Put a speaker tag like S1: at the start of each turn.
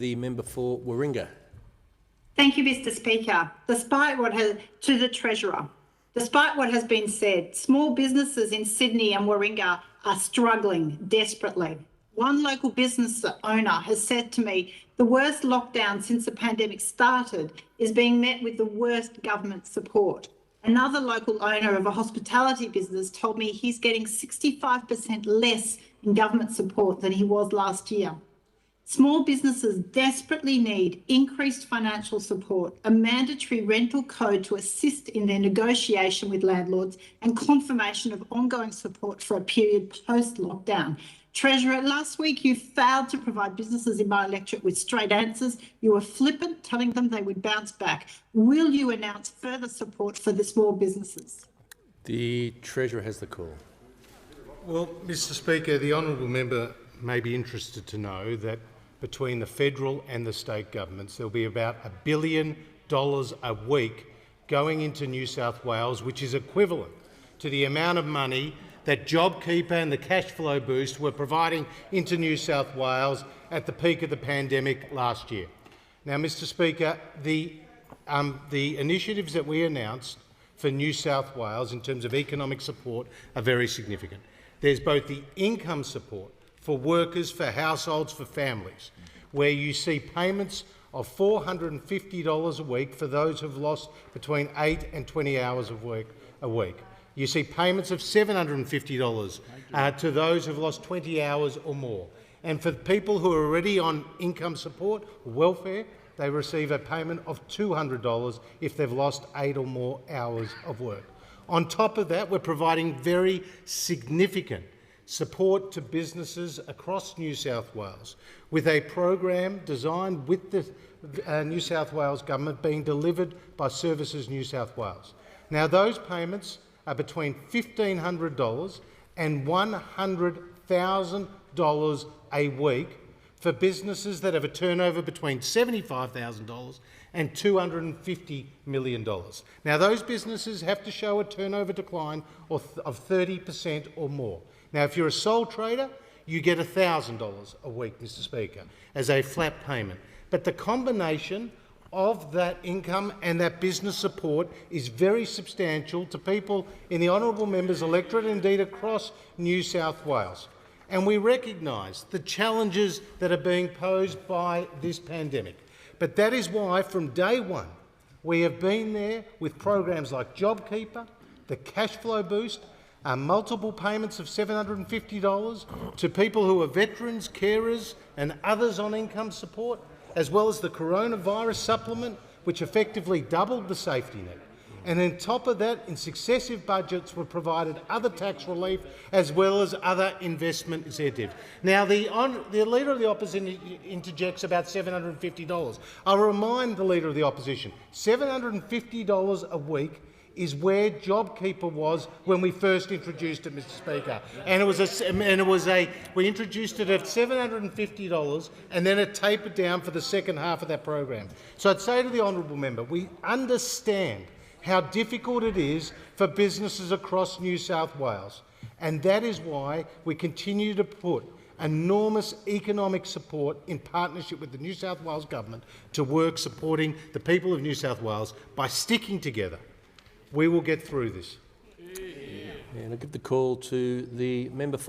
S1: The member for Warringah.
S2: Thank you, Mr. Speaker. To the Treasurer, despite what has been said, small businesses in Sydney and Warringah are struggling desperately. One local business owner has said to me, the worst lockdown since the pandemic started is being met with the worst government support. Another local owner of a hospitality business told me he's getting 65% less in government support than he was last year. Small businesses desperately need increased financial support, a mandatory rental code to assist in their negotiation with landlords, and confirmation of ongoing support for a period post-lockdown. Treasurer, last week you failed to provide businesses in my electorate with straight answers. You were flippant, telling them they would bounce back. Will you announce further support for the small businesses?
S1: The Treasurer has the call.
S3: Well, Mr. Speaker, the honourable member may be interested to know that between the federal and the state governments, there'll be about $1 billion a week going into New South Wales, which is equivalent to the amount of money that JobKeeper and the cash flow boost were providing into New South Wales at the peak of the pandemic last year. Now, Mr. Speaker, the initiatives that we announced for New South Wales in terms of economic support are very significant. There's both the income support for workers, for households, for families, where you see payments of $450 a week for those who've lost between 8 and 20 hours of work a week. You see payments of $750 to those who've lost 20 hours or more. And for people who are already on income support, welfare, they receive a payment of $200 if they've lost 8 or more hours of work. On top of that, we're providing very significant support to businesses across New South Wales with a program designed with the New South Wales government being delivered by Services New South Wales. Now, those payments are between $1,500 and $100,000 a week for businesses that have a turnover between $75,000 and $250 million. Now, those businesses have to show a turnover decline of 30% or more. Now, if you're a sole trader, you get $1,000 a week, Mr. Speaker, as a flat payment. But the combination of that income and that business support is very substantial to people in the honourable member's electorate and indeed across New South Wales. And we recognise the challenges that are being posed by this pandemic. But that is why, from day one, we have been there with programs like JobKeeper, the cash flow boost, multiple payments of $750 to people who are veterans, carers and others on income support, as well as the coronavirus supplement, which effectively doubled the safety net. And on top of that, in successive budgets were provided other tax relief as well as other investment incentives. Now, the Leader of the Opposition interjects about $750. I'll remind the Leader of the Opposition, $750 a week is where JobKeeper was when we first introduced it, Mr. Speaker. We introduced it at $750 and then it tapered down for the second half of that program. So I'd say to the honourable member, we understand how difficult it is for businesses across New South Wales, and that is why we continue to put enormous economic support in partnership with the New South Wales Government to work supporting the people of New South Wales by sticking together. We will get through this.
S1: And I'll give the call to the member for